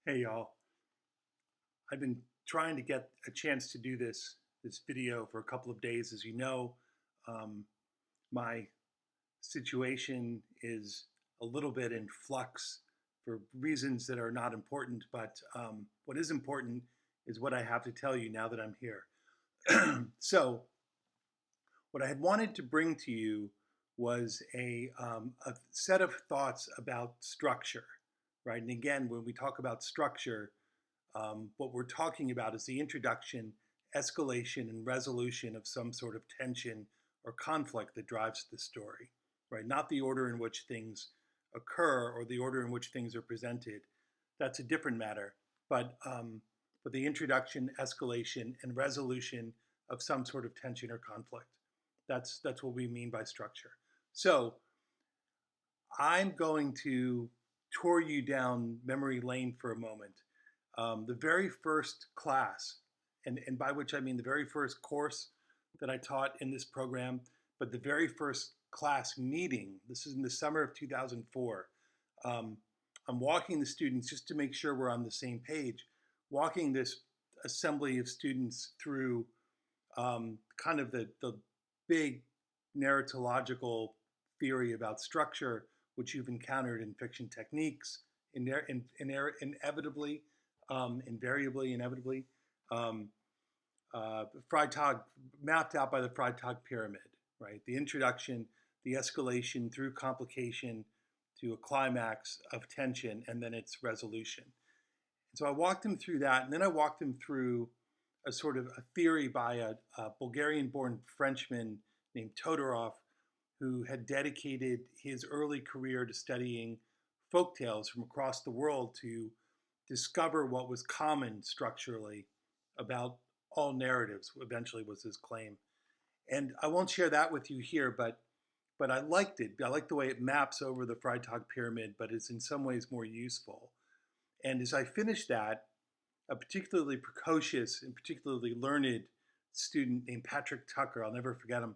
Hey y'all, I've been trying to get a chance to do this video for a couple of days. As you know, um, my situation is a little bit in flux for reasons that are not important, but what is important is what I have to tell you now that I'm here. So, what I had wanted to bring to you was a set of thoughts about structure, right? And again, when we talk about structure, what we're talking about is the introduction, escalation, and resolution of some sort of tension or conflict that drives the story, right? Not the order in which things occur or the order in which things are presented. That's a different matter. But the introduction, escalation, and resolution of some sort of tension or conflict. That's what we mean by structure. So I'm going to tour you down memory lane for a moment. The very first class, and by which I mean the very first course that I taught in this program, but the very first class meeting, this is in the summer of 2004. I'm walking the students just to make sure we're on the same page, walking this assembly of students through kind of the big narratological theory about structure, which you've encountered in fiction techniques, inevitably, invariably, inevitably, um, Freytag, mapped out by the Freytag pyramid, right? The introduction, the escalation through complication to a climax of tension, and then its resolution. And so I walked him through that, and then I walked him through a sort of a theory by a Bulgarian-born Frenchman named Todorov, who had dedicated his early career to studying folk tales from across the world to discover what was common structurally about all narratives, eventually was his claim. And I won't share that with you here, but I liked it. I like the way it maps over the Freytag pyramid, but it's in some ways more useful. And as I finished that, a particularly precocious and particularly learned student named Patrick Tucker, I'll never forget him,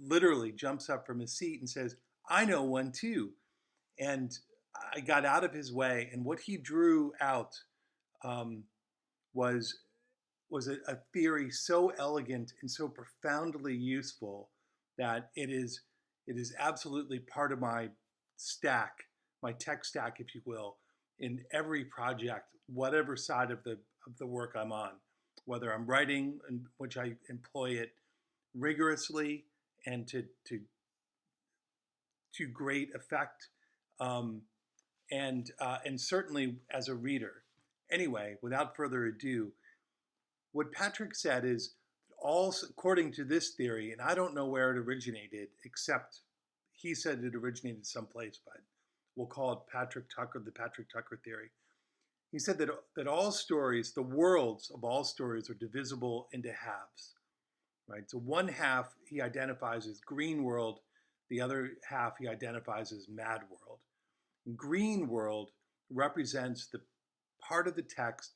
literally jumps up from his seat and says, "I know one too." And I got out of his way, and what he drew out um, was a theory so elegant and so profoundly useful that it is absolutely part of my stack, my tech stack, if you will, in every project, whatever side of the work I'm on, whether I'm writing, in which I employ it rigorously and to great effect, um, and certainly as a reader. Anyway, without further ado, what Patrick said is all according to this theory, and I don't know where it originated, except he said it originated someplace, but we'll call it the Patrick Tucker theory. He said that all stories, the worlds of all stories, are divisible into halves, right? So one half he identifies as GreenWorld, the other half he identifies as MadWorld. GreenWorld represents the part of the text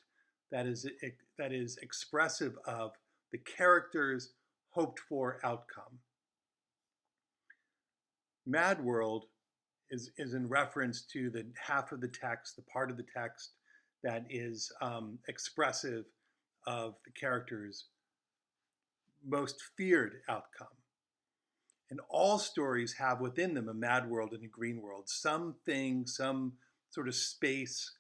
that is expressive of the character's hoped for outcome. MadWorld is in reference to the half of the text, the part of the text that is expressive of the character's most feared outcome. And all stories have within them a mad world and a green world, something, some sort of space,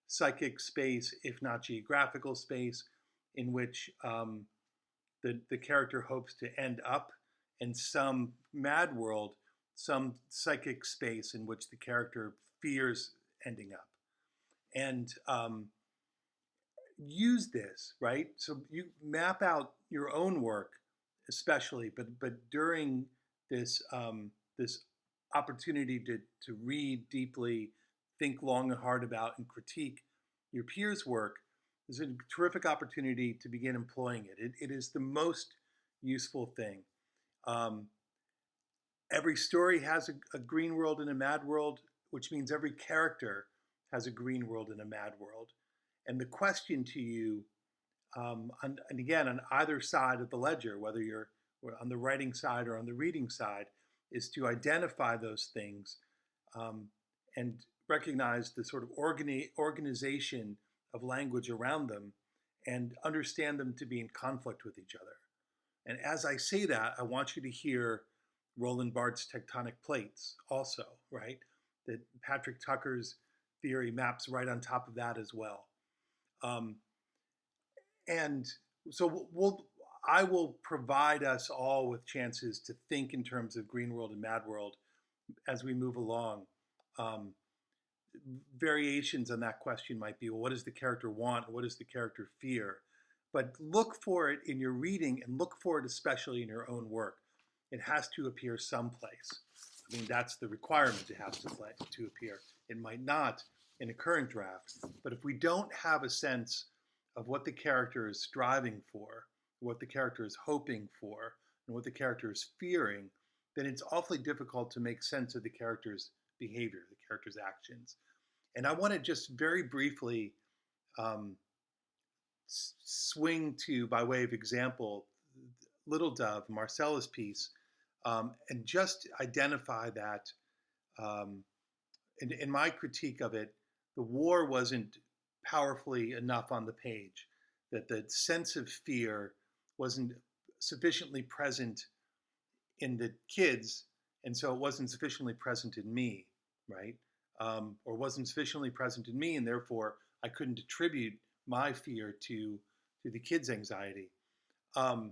psychic space, if not geographical space, in which the character hopes to end up, and some mad world, some psychic space in which the character fears ending up. And use this, right? So you map out your own work, especially, but during this opportunity to read deeply, think long and hard about, and critique your peers' work, is a terrific opportunity to begin employing it. It is the most useful thing. Every story has a green world and a mad world, which means every character has a green world and a mad world. And the question to you, and again, on either side of the ledger, whether you're on the writing side or on the reading side, is to identify those things and recognize the sort of organization of language around them and understand them to be in conflict with each other. And as I say that, I want you to hear Roland Barthes' tectonic plates also, right? That Patrick Tucker's theory maps right on top of that as well. Um, and so I will provide us all with chances to think in terms of GreenWorld and MadWorld as we move along. Um, Variations on that question might be, well, what does the character want? What does the character fear? But look for it in your reading, and look for it especially in your own work. It has to appear someplace. I mean, that's the requirement. It has to appear. It might not in a current draft, but if we don't have a sense of what the character is striving for, what the character is hoping for, and what the character is fearing, then it's awfully difficult to make sense of the character's behavior, the character's actions. And I want to just very briefly um, swing to, by way of example, Little Dove, Marcella's piece, and just identify that in my critique of it, the war wasn't powerfully enough on the page, that the sense of fear wasn't sufficiently present in the kids, and so it wasn't sufficiently present in me, right? Or wasn't sufficiently present in me, and therefore I couldn't attribute my fear to the kids' anxiety. The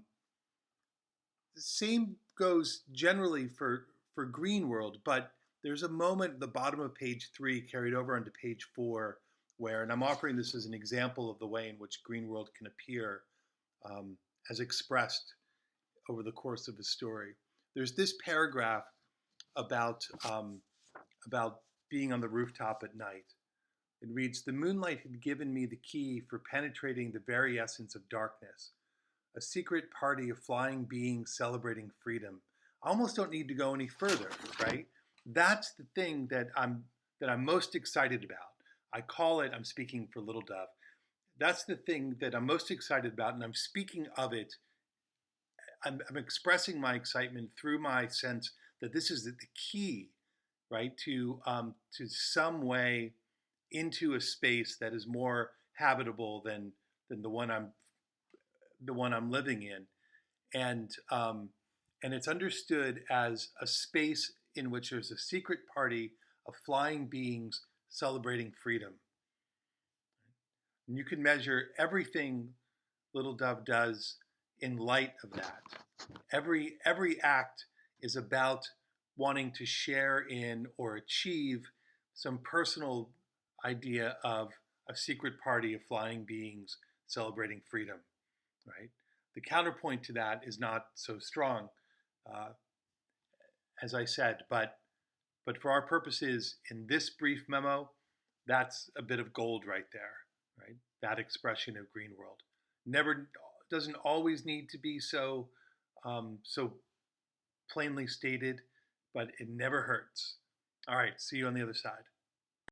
same goes generally for GreenWorld, but there's a moment at the bottom of page 3 carried over onto page 4 where, and I'm offering this as an example of the way in which GreenWorld can appear as expressed over the course of a story. There's this paragraph about being on the rooftop at night. It reads, "The moonlight had given me the key for penetrating the very essence of darkness, a secret party of flying beings celebrating freedom." I almost don't need to go any further, right? That's the thing that I'm most excited about. I call it, I'm speaking for Little Dove. That's the thing that I'm most excited about, and I'm speaking of it. I'm expressing my excitement through my sense that this is the key, right, to some way into a space that is more habitable than the one I'm living in, and it's understood as a space in which there's a secret party of flying beings celebrating freedom. And you can measure everything Little Dove does in light of that. Every act is about wanting to share in or achieve some personal idea of a secret party of flying beings celebrating freedom, right? The counterpoint to that is not so strong, as I said, but for our purposes in this brief memo, that's a bit of gold right there, right? That expression of GreenWorld never doesn't always need to be so so plainly stated, but it never hurts. All right, see you on the other side.